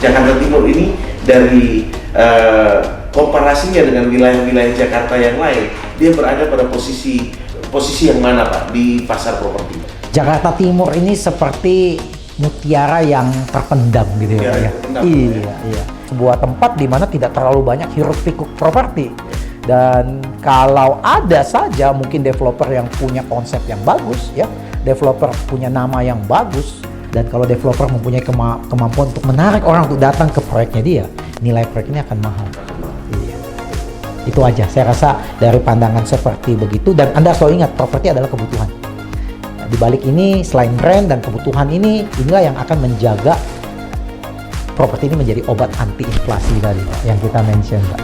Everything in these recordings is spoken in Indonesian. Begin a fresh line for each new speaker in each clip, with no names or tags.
Jakarta Timur ini dari komparasinya dengan wilayah-wilayah Jakarta yang lain, dia berada pada posisi yang mana Pak di pasar properti?
Jakarta Timur ini seperti mutiara yang terpendam gitu ya Pak ya. Iya. Sebuah tempat di mana tidak terlalu banyak hiruk pikuk properti. Dan kalau ada saja mungkin developer yang punya konsep yang bagus ya, developer punya nama yang bagus, dan kalau developer mempunyai kemampuan untuk menarik orang untuk datang ke proyeknya dia, nilai proyek ini akan mahal. Iya. Itu aja, saya rasa dari pandangan seperti begitu. Dan Anda selalu ingat, properti adalah kebutuhan. Nah, di balik ini, selain brand dan kebutuhan inilah yang akan menjaga properti ini menjadi obat anti inflasi tadi yang kita mention Pak.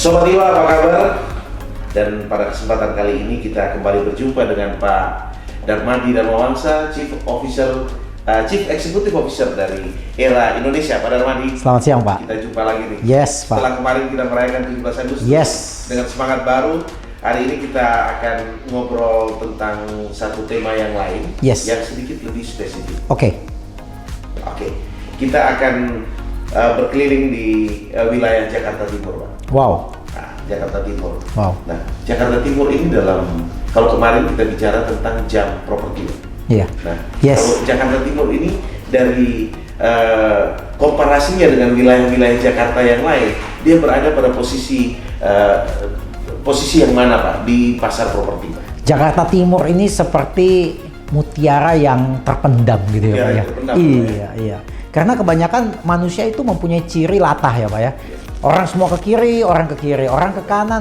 Sobat Iwa, apa kabar? Dan pada kesempatan kali ini kita kembali berjumpa dengan Pak Darmadi Darmawangsa, Chief Executive Officer dari Era Indonesia. Pak Darmadi,
selamat siang Pak.
Kita jumpa lagi nih.
Yes Pak.
Setelah kemarin kita merayakan 17 Agustus.
Yes.
Dengan semangat baru, hari ini kita akan ngobrol tentang satu tema yang lain.
Yes.
Yang sedikit lebih spesifik.
Oke.
Kita akan berkeliling di wilayah Jakarta Timur, Pak.
Wow.
Nah, Jakarta Timur.
Wow.
Nah, Jakarta Timur ini kalau kemarin kita bicara tentang jam properti.
Iya.
Nah,
yes.
Kalau Jakarta Timur ini dari komparasinya dengan wilayah-wilayah Jakarta yang lain, dia berada pada posisi yang mana Pak di pasar properti, Pak?
Jakarta Timur ini seperti mutiara yang terpendam gitu ya Pak ya. Iya. Karena kebanyakan manusia itu mempunyai ciri latah ya Pak ya. Orang semua ke kiri, orang ke kiri, orang ke kanan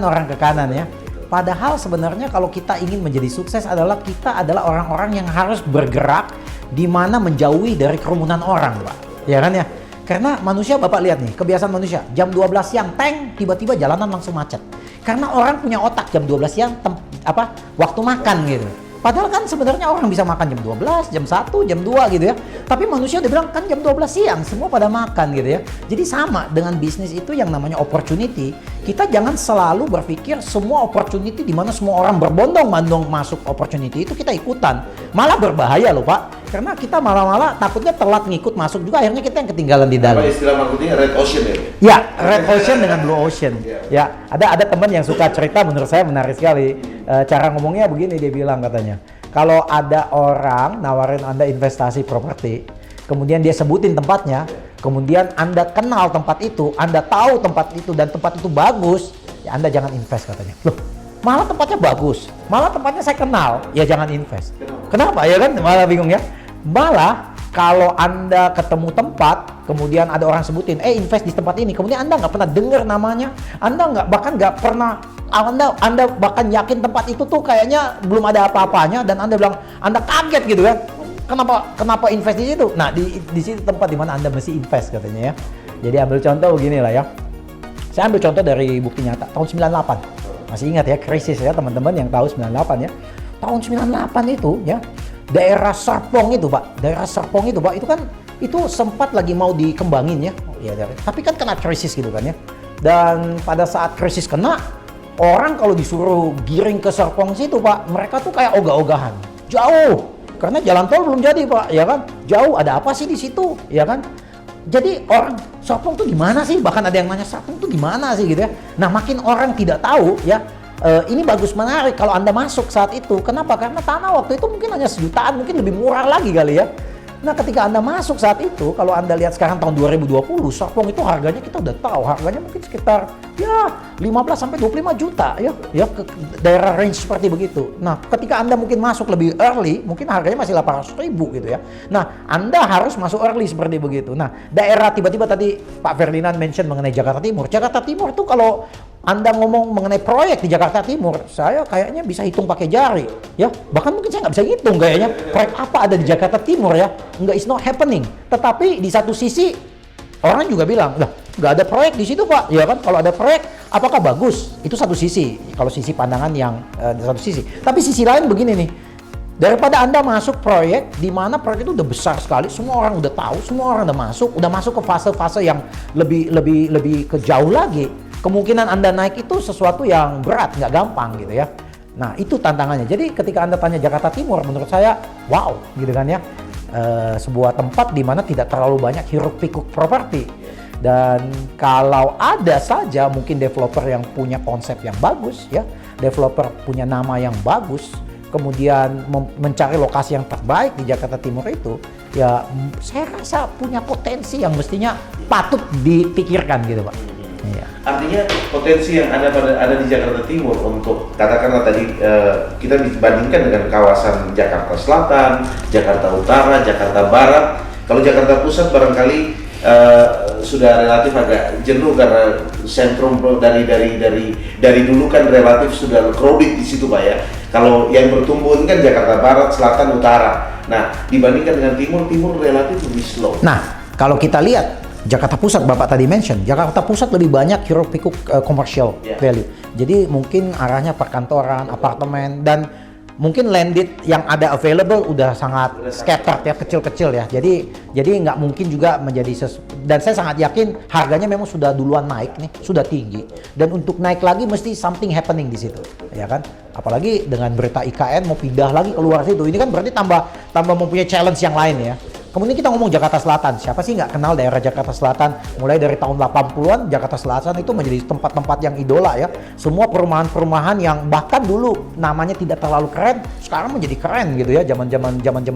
ya. Padahal sebenarnya kalau kita ingin menjadi sukses adalah kita adalah orang-orang yang harus bergerak di mana menjauhi dari kerumunan orang, Pak. Ya kan ya? Karena manusia, Bapak lihat nih, kebiasaan manusia, jam 12 siang, tiba-tiba jalanan langsung macet. Karena orang punya otak jam 12 siang, waktu makan gitu. Padahal kan sebenarnya orang bisa makan jam 12, jam 1, jam 2 gitu ya. Tapi manusia udah bilang kan jam 12 siang, semua pada makan gitu ya. Jadi sama dengan bisnis itu yang namanya opportunity. Kita jangan selalu berpikir semua opportunity di mana semua orang berbondong-bondong masuk opportunity itu kita ikutan. Malah berbahaya loh Pak. Karena kita malah takutnya telat ngikut masuk juga, akhirnya kita yang ketinggalan di dalam.
Apa istilah marketingnya red ocean ya?
Ya, red ocean dengan blue ocean. Ya, ada teman yang suka cerita, menurut saya menarik sekali. Cara ngomongnya begini, dia bilang katanya, kalau ada orang nawarin Anda investasi properti, kemudian dia sebutin tempatnya, kemudian Anda kenal tempat itu, Anda tahu tempat itu dan tempat itu bagus, ya Anda jangan invest katanya. Loh, malah tempatnya bagus, malah tempatnya saya kenal, ya jangan invest. Kenapa ya kan? Malah bingung ya. Malah kalau Anda ketemu tempat, kemudian ada orang sebutin, invest di tempat ini, kemudian Anda nggak pernah dengar namanya, Anda bahkan nggak pernah, Anda bahkan yakin tempat itu tuh kayaknya belum ada apa-apanya, dan Anda bilang, Anda kaget gitu kan, kenapa invest di situ? Nah, di situ tempat di mana Anda mesti invest katanya ya. Jadi ambil contoh begini lah ya. Saya ambil contoh dari bukti nyata, tahun 98. Masih ingat ya, krisis ya teman-teman yang tahu 98 ya. Tahun 98 itu ya, daerah Serpong itu Pak, itu kan itu sempat lagi mau dikembangin ya. Tapi kan kena krisis gitu kan ya. Dan pada saat krisis kena, orang kalau disuruh giring ke Serpong situ Pak, mereka tuh kayak ogah-ogahan. Jauh. Karena jalan tol belum jadi Pak, ya kan? Jauh, ada apa sih di situ, ya kan? Jadi orang Serpong tuh di mana sih? Bahkan ada yang nanya Serpong tuh di mana sih gitu ya. Nah, makin orang tidak tahu ya. Ini bagus, menarik kalau Anda masuk saat itu. Kenapa? Karena tanah waktu itu mungkin hanya sejutaan, mungkin lebih murah lagi kali ya. Nah, ketika Anda masuk saat itu, kalau Anda lihat sekarang tahun 2020, Serpong itu harganya kita udah tahu, harganya mungkin sekitar ya 15 sampai 25 juta ya ke daerah range seperti begitu. Nah, ketika Anda mungkin masuk lebih early, mungkin harganya masih 800.000 gitu ya. Nah, Anda harus masuk early seperti begitu. Nah, daerah tiba-tiba tadi Pak Ferdinand mention mengenai Jakarta Timur. Jakarta Timur tuh kalau Anda ngomong mengenai proyek di Jakarta Timur, saya kayaknya bisa hitung pakai jari, ya. Bahkan mungkin saya nggak bisa hitung kayaknya proyek apa ada di Jakarta Timur ya. It's not happening. Tetapi di satu sisi orang juga bilang, lah nggak ada proyek di situ Pak, ya kan? Kalau ada proyek, apakah bagus? Itu satu sisi. Kalau sisi pandangan yang satu sisi. Tapi sisi lain begini nih. Daripada Anda masuk proyek di mana proyek itu udah besar sekali, semua orang udah tahu, semua orang udah masuk ke fase-fase yang lebih ke jauh lagi. Kemungkinan Anda naik itu sesuatu yang berat, nggak gampang gitu ya. Nah, itu tantangannya. Jadi ketika Anda tanya Jakarta Timur, menurut saya, wow, gitu kan ya. Sebuah tempat di mana tidak terlalu banyak hiruk-pikuk properti. Dan kalau ada saja mungkin developer yang punya konsep yang bagus, ya, developer punya nama yang bagus, kemudian mencari lokasi yang terbaik di Jakarta Timur itu, ya saya rasa punya potensi yang mestinya patut dipikirkan gitu, Pak. Iya.
Artinya potensi yang ada di Jakarta Timur untuk katakanlah tadi kita bandingkan dengan kawasan Jakarta Selatan, Jakarta Utara, Jakarta Barat. Kalau Jakarta Pusat barangkali sudah relatif agak jenuh karena sentrum dari dulu kan relatif sudah crowded di situ, Pak ya. Kalau yang bertumbuh kan Jakarta Barat, Selatan, Utara. Nah, dibandingkan dengan Timur relatif lebih slow.
Nah, kalau kita lihat Jakarta Pusat, Bapak tadi mention, Jakarta Pusat lebih banyak hiruk-pikuk commercial value. Jadi mungkin arahnya perkantoran, apartemen, dan mungkin landed yang ada available udah sangat scattered ya, kecil-kecil ya. Jadi nggak mungkin juga menjadi dan saya sangat yakin harganya memang sudah duluan naik nih, sudah tinggi. Dan untuk naik lagi mesti something happening di situ, ya kan? Apalagi dengan berita IKN mau pindah lagi keluar situ, ini kan berarti tambah mempunyai challenge yang lain ya. Kemudian kita ngomong Jakarta Selatan, siapa sih nggak kenal daerah Jakarta Selatan? Mulai dari tahun 80-an, Jakarta Selatan itu menjadi tempat-tempat yang idola ya. Semua perumahan-perumahan yang bahkan dulu namanya tidak terlalu keren, sekarang menjadi keren gitu ya, zaman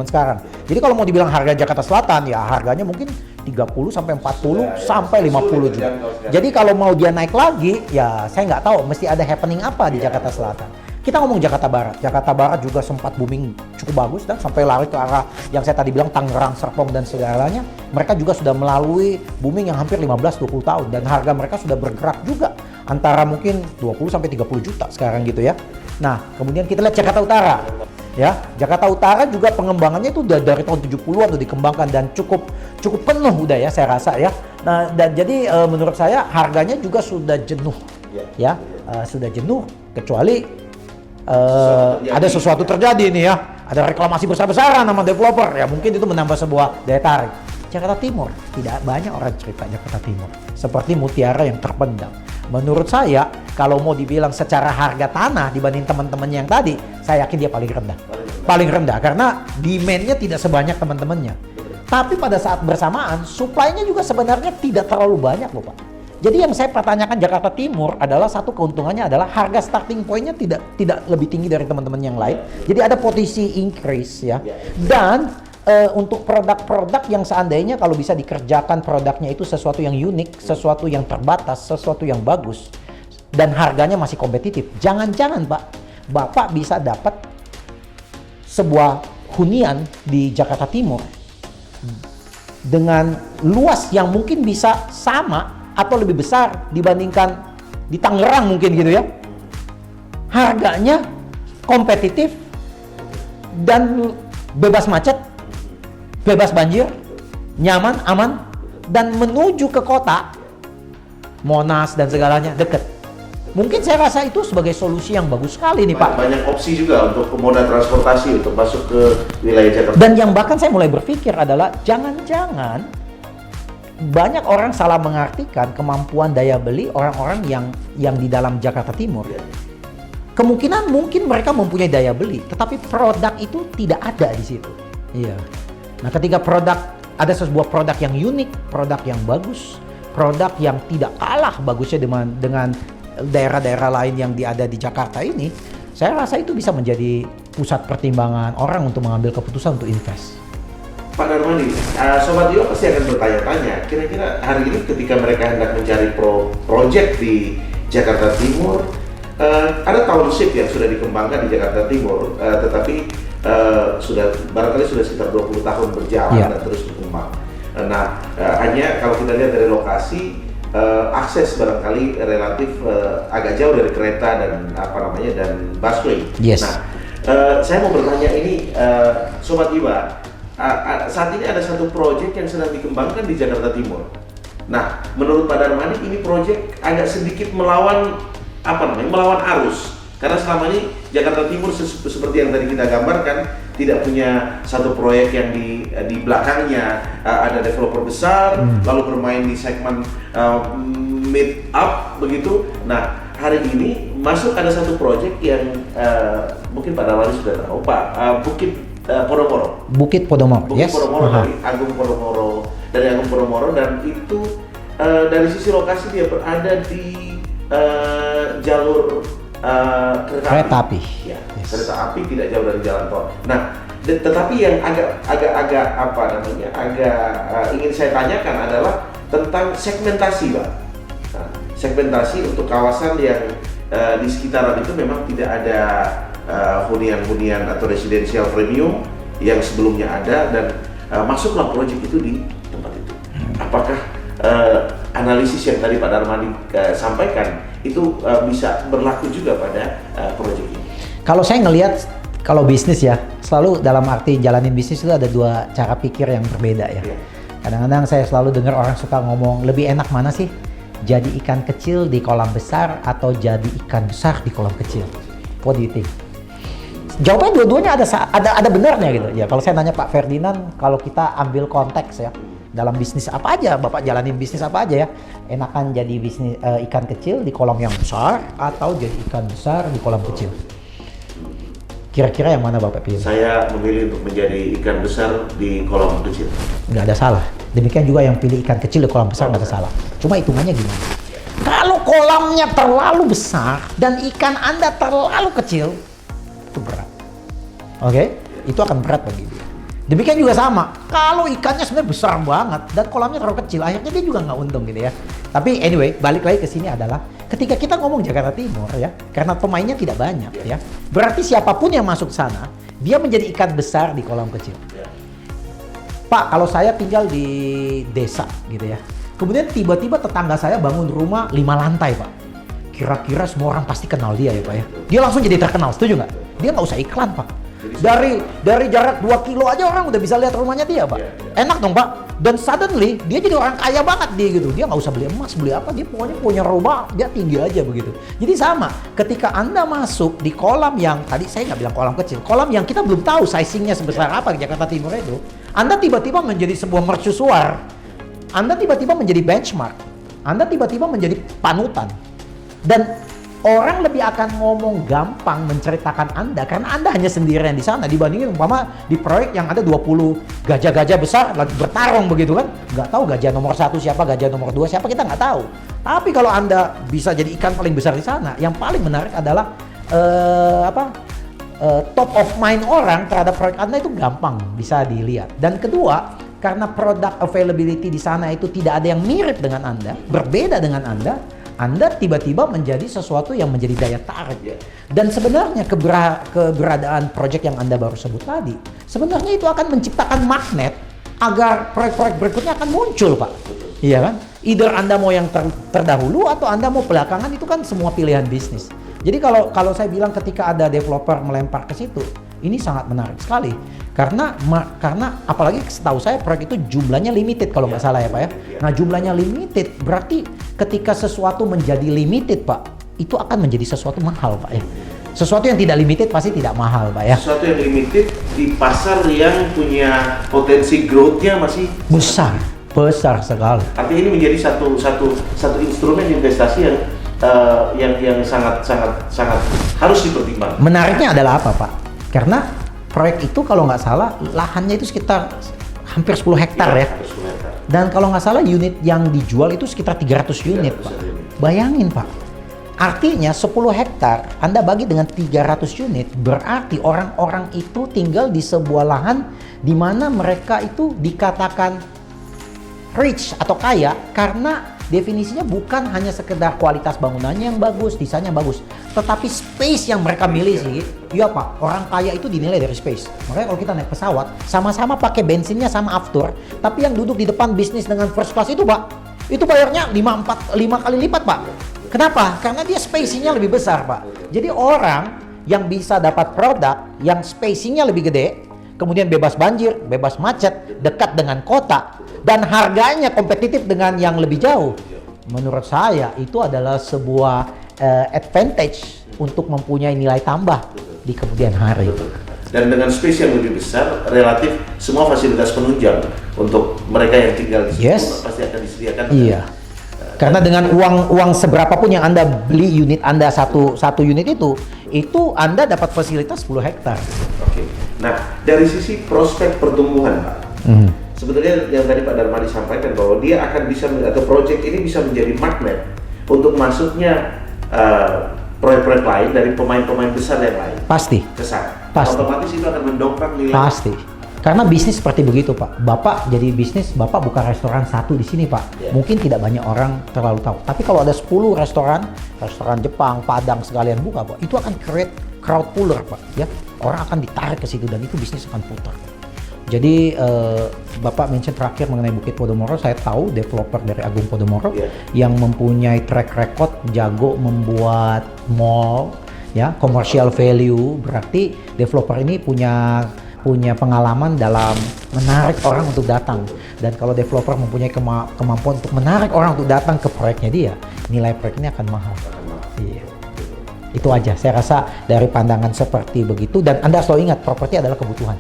sekarang. Jadi kalau mau dibilang harga Jakarta Selatan, ya harganya mungkin 30 sampai 40 sampai 50 juga. Jadi kalau mau dia naik lagi, ya saya nggak tahu mesti ada happening apa di Jakarta Selatan. Kita ngomong Jakarta Barat. Jakarta Barat juga sempat booming cukup bagus dan sampai lari ke arah yang saya tadi bilang Tangerang, Serpong dan segalanya. Mereka juga sudah melalui booming yang hampir 15-20 tahun dan harga mereka sudah bergerak juga antara mungkin 20 sampai 30 juta sekarang gitu ya. Nah, kemudian kita lihat Jakarta Utara. Ya, Jakarta Utara juga pengembangannya itu udah dari tahun 70-an udah dikembangkan dan cukup penuh udah ya saya rasa ya. Nah, dan jadi menurut saya harganya juga sudah jenuh. Ya, sudah jenuh kecuali ada sesuatu terjadi nih ya, ada reklamasi besar-besaran sama developer ya, mungkin itu menambah sebuah daya tarik. Jakarta Timur tidak banyak orang cerita Jakarta Timur seperti mutiara yang terpendam. Menurut saya kalau mau dibilang secara harga tanah dibanding teman-teman yang tadi, saya yakin dia paling rendah karena demand-nya tidak sebanyak teman-temannya. Tapi pada saat bersamaan supply-nya juga sebenarnya tidak terlalu banyak loh, Pak. Jadi yang saya pertanyakan Jakarta Timur adalah satu keuntungannya adalah harga starting point-nya tidak lebih tinggi dari teman-teman yang lain. Jadi ada potensi increase ya. Dan untuk produk-produk yang seandainya kalau bisa dikerjakan produknya itu sesuatu yang unik, sesuatu yang terbatas, sesuatu yang bagus dan harganya masih kompetitif. Jangan-jangan Pak, Bapak bisa dapat sebuah hunian di Jakarta Timur dengan luas yang mungkin bisa sama atau lebih besar dibandingkan di Tangerang mungkin gitu ya. Harganya kompetitif dan bebas macet, bebas banjir, nyaman, aman, dan menuju ke kota, Monas dan segalanya dekat. Mungkin saya rasa itu sebagai solusi yang bagus sekali nih Pak.
Banyak opsi juga untuk moda transportasi untuk masuk ke wilayah Jakarta.
Dan yang bahkan saya mulai berpikir adalah jangan-jangan banyak orang salah mengartikan kemampuan daya beli orang-orang yang di dalam Jakarta Timur. Kemungkinan mungkin mereka mempunyai daya beli, tetapi produk itu tidak ada di situ. Iya. Nah, ketika ada sebuah produk yang unik, produk yang bagus, produk yang tidak kalah bagusnya dengan daerah-daerah lain yang ada di Jakarta ini, saya rasa itu bisa menjadi pusat pertimbangan orang untuk mengambil keputusan untuk invest.
Pak Darmadi, Sobat Dio pasti akan bertanya-tanya, kira-kira hari ini ketika mereka hendak mencari project di Jakarta Timur, ada township yang sudah dikembangkan di Jakarta Timur, tetapi barangkali sudah sekitar 20 tahun berjalan dan terus berkembang. Nah, hanya kalau kita lihat dari lokasi, akses barangkali relatif agak jauh dari kereta dan busway.
Yes.
Nah, saya mau bertanya ini, Sobat Iwa, saat ini ada satu proyek yang sedang dikembangkan di Jakarta Timur. Nah, menurut Pak Darmadi ini proyek agak sedikit melawan arus. Karena selama ini Jakarta Timur seperti yang tadi kita gambarkan tidak punya satu proyek yang di belakangnya ada developer besar lalu bermain di segmen mid up begitu. Nah, hari ini masuk ada satu proyek yang mungkin Pak Darmadi sudah tahu, Pak, Bukit Podomoro.
Bukit Podomoro,
Bukit
yes.
Podomoro dari Agung Podomoro, dan itu dari sisi lokasi dia berada di jalur
kereta api.
Ya,
Yes.
kereta api tidak jauh dari jalan tol. Nah, tetapi yang agak apa namanya, ingin saya tanyakan adalah tentang segmentasi, Pak. Nah, segmentasi untuk kawasan yang di sekitaran itu memang tidak ada hunian-hunian atau residensial premium yang sebelumnya ada, dan masuklah proyek itu di tempat itu. Apakah analisis yang tadi Pak Darmadi sampaikan itu bisa berlaku juga pada proyek ini?
Kalau saya ngelihat, kalau bisnis ya, selalu dalam arti jalanin bisnis itu ada dua cara pikir yang berbeda ya. Kadang-kadang saya selalu dengar orang suka ngomong, lebih enak mana sih? Jadi ikan kecil di kolam besar atau jadi ikan besar di kolam kecil? What do you think? Jawabannya dua-duanya ada benarnya gitu. Ya kalau saya nanya Pak Ferdinand, kalau kita ambil konteks ya, dalam bisnis apa aja, Bapak jalanin bisnis apa aja ya, enakan jadi bisnis ikan kecil di kolam yang besar atau jadi ikan besar di kolam kecil? Kira-kira yang mana Bapak pilih?
Saya memilih untuk menjadi ikan besar di kolam kecil.
Nggak ada salah. Demikian juga yang pilih ikan kecil di kolam besar nggak ada salah. Cuma hitungannya gimana? Kalau kolamnya terlalu besar dan ikan Anda terlalu kecil, itu berat. Oke? Itu akan berat bagi dia. Demikian juga sama, kalau ikannya sebenarnya besar banget dan kolamnya terlalu kecil, akhirnya dia juga nggak untung gitu ya. Tapi anyway, balik lagi ke sini adalah ketika kita ngomong Jakarta Timur ya, karena pemainnya tidak banyak ya, berarti siapapun yang masuk sana, dia menjadi ikan besar di kolam kecil. Pak, kalau saya tinggal di desa gitu ya, kemudian tiba-tiba tetangga saya bangun rumah 5 lantai Pak. Kira-kira semua orang pasti kenal dia ya Pak ya. Dia langsung jadi terkenal, setuju nggak? Dia nggak usah iklan Pak. Dari jarak 2 kilo aja orang udah bisa lihat rumahnya dia Pak. Enak dong Pak. Dan suddenly dia jadi orang kaya banget dia gitu. Dia nggak usah beli emas, beli apa, dia pokoknya punya rumah, dia tinggi aja begitu. Jadi sama, ketika Anda masuk di kolam yang tadi saya nggak bilang kolam kecil, kolam yang kita belum tahu sizingnya sebesar apa di Jakarta Timur itu, Anda tiba-tiba menjadi sebuah mercusuar. Anda tiba-tiba menjadi benchmark. Anda tiba-tiba menjadi panutan. Dan orang lebih akan ngomong gampang menceritakan Anda karena Anda hanya sendirian di sana dibandingin umpama di proyek yang ada 20 gajah-gajah besar lagi bertarung begitu kan. Nggak tahu gajah nomor 1 siapa, gajah nomor 2 siapa, kita nggak tahu. Tapi kalau Anda bisa jadi ikan paling besar di sana, yang paling menarik adalah top of mind orang terhadap proyek Anda itu gampang bisa dilihat. Dan kedua, karena product availability di sana itu tidak ada yang mirip dengan Anda, berbeda dengan Anda tiba-tiba menjadi sesuatu yang menjadi daya tarik. Dan sebenarnya keberadaan proyek yang Anda baru sebut tadi, sebenarnya itu akan menciptakan magnet agar proyek-proyek berikutnya akan muncul, Pak. Iya kan? Either Anda mau yang terdahulu atau Anda mau belakangan, itu kan semua pilihan bisnis. Jadi kalau saya bilang ketika ada developer melempar ke situ, ini sangat menarik sekali. Karena apalagi setahu saya proyek itu jumlahnya limited kalau nggak salah ya Pak ya. Nah jumlahnya limited berarti ketika sesuatu menjadi limited Pak, itu akan menjadi sesuatu mahal Pak ya. Sesuatu yang tidak limited pasti tidak mahal Pak ya.
Sesuatu yang limited di pasar yang punya potensi growth-nya masih
besar sekali.
Artinya ini menjadi satu instrumen investasi yang sangat harus dipertimbangkan.
Menariknya adalah apa Pak? Karena proyek itu kalau nggak salah lahannya itu sekitar hampir 10 hektar ya. Dan kalau nggak salah unit yang dijual itu sekitar 300 unit Pak. Bayangin Pak. Artinya 10 hektar Anda bagi dengan 300 unit berarti orang-orang itu tinggal di sebuah lahan di mana mereka itu dikatakan rich atau kaya karena definisinya bukan hanya sekedar kualitas bangunannya yang bagus, desainnya bagus, tetapi space yang mereka miliki. Iya Pak, orang kaya itu dinilai dari space. Makanya kalau kita naik pesawat, sama-sama pakai bensinnya sama aftur, tapi yang duduk di depan bisnis dengan first class itu Pak, itu bayarnya 5 kali lipat Pak. Kenapa? Karena dia spacingnya lebih besar Pak. Jadi orang yang bisa dapat produk yang spacingnya lebih gede, kemudian bebas banjir, bebas macet, dekat dengan kota, dan harganya kompetitif dengan yang lebih jauh. Menurut saya itu adalah sebuah advantage untuk mempunyai nilai tambah di kemudian hari.
Dan dengan space yang lebih besar, relatif semua fasilitas penunjang untuk mereka yang tinggal di situ pasti akan disediakan.
Iya. Karena dengan uang seberapa pun yang Anda beli unit Anda satu unit itu Anda dapat fasilitas 10 hektar.
Oke. Nah, dari sisi prospek pertumbuhan, Pak. Sebetulnya yang tadi Pak Darmadi sampaikan bahwa dia akan bisa atau proyek ini bisa menjadi magnet untuk masuknya proyek-proyek lain dari pemain-pemain besar yang lain.
Pasti.
Kesana.
Pasti.
Otomatis itu akan mendongkrak nilai.
Pasti. Karena bisnis seperti begitu, Pak. Bapak jadi bisnis, Bapak buka restoran satu di sini, Pak.
Yeah.
Mungkin tidak banyak orang terlalu tahu. Tapi kalau ada 10 restoran Jepang, Padang sekalian buka, Pak, itu akan create crowd puller, Pak. Ya, orang akan ditarik ke situ dan itu bisnis akan putar. Jadi Bapak mention terakhir mengenai Bukit Podomoro, saya tahu developer dari Agung Podomoro yang mempunyai track record jago membuat mall, ya, commercial value. Berarti developer ini punya pengalaman dalam menarik orang untuk datang. Dan kalau developer mempunyai kemampuan untuk menarik orang untuk datang ke proyeknya dia, nilai proyeknya akan mahal. Iya. Itu aja, saya rasa dari pandangan seperti begitu. Dan Anda selalu ingat, properti adalah kebutuhan.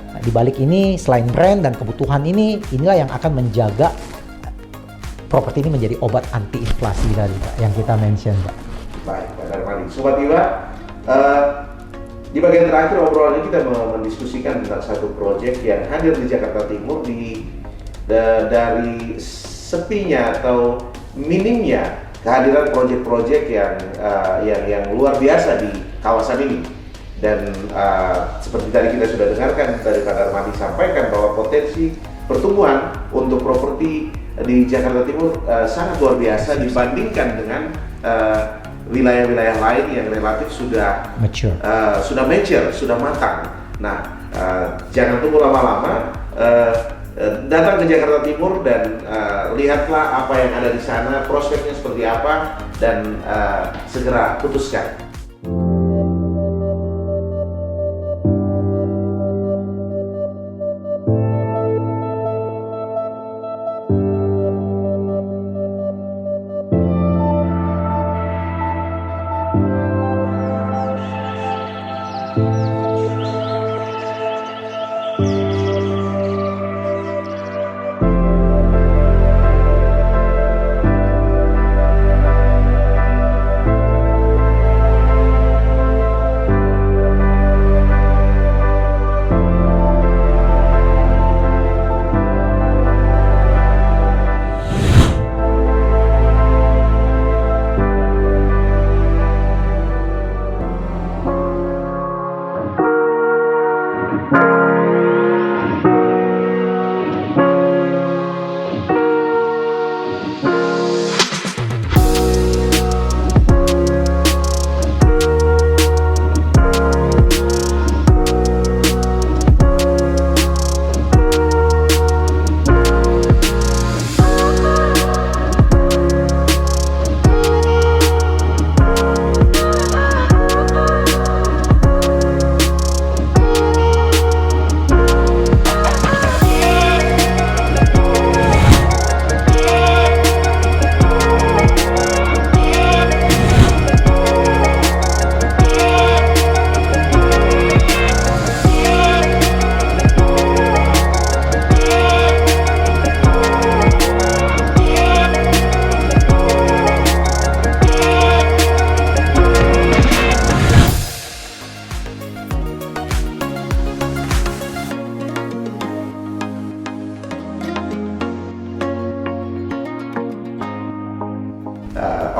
Nah, di balik ini, selain brand dan kebutuhan inilah yang akan menjaga properti ini menjadi obat anti inflasi tadi, Pak, yang kita mention, Pak.
Baik, Pak Darmadi. Sobat Iwa, di bagian terakhir obrolan ini kita mendiskusikan tentang satu proyek yang hadir di Jakarta Timur dari sepinya atau minimnya kehadiran proyek-proyek yang luar biasa di kawasan ini. Dan seperti tadi kita sudah dengarkan dari Pak Darmadi sampaikan bahwa potensi pertumbuhan untuk properti di Jakarta Timur sangat luar biasa dibandingkan dengan wilayah-wilayah lain yang relatif sudah mature, sudah matang. Nah, jangan tunggu lama-lama, datang ke Jakarta Timur dan lihatlah apa yang ada di sana, prospeknya seperti apa, dan segera putuskan.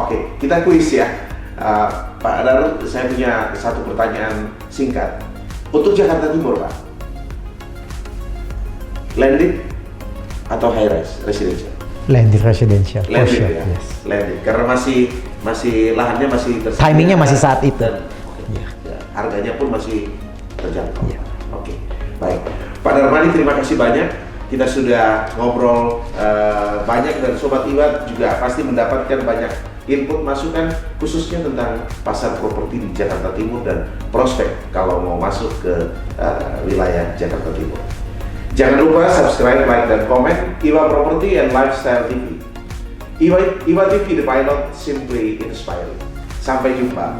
Oke, kita kuis ya. Pak Darul, saya punya satu pertanyaan singkat. Untuk Jakarta Timur, Pak, landed atau high rise residential?
Landed residential.
Landed
sure,
ya,
yes.
landed. Karena masih lahannya masih tersedia.
Timingnya masih saat itu.
Ya, harganya pun masih terjangkau.
Ya.
Oke, baik. Pak Darmadi, terima kasih banyak. Kita sudah ngobrol banyak dan Sobat Iwa juga pasti mendapatkan banyak input masukan khususnya tentang pasar properti di Jakarta Timur dan prospek kalau mau masuk ke wilayah Jakarta Timur. Jangan lupa subscribe, like, dan komen Iwa Property and Lifestyle TV. Iwa TV, the pilot simply inspiring. Sampai jumpa.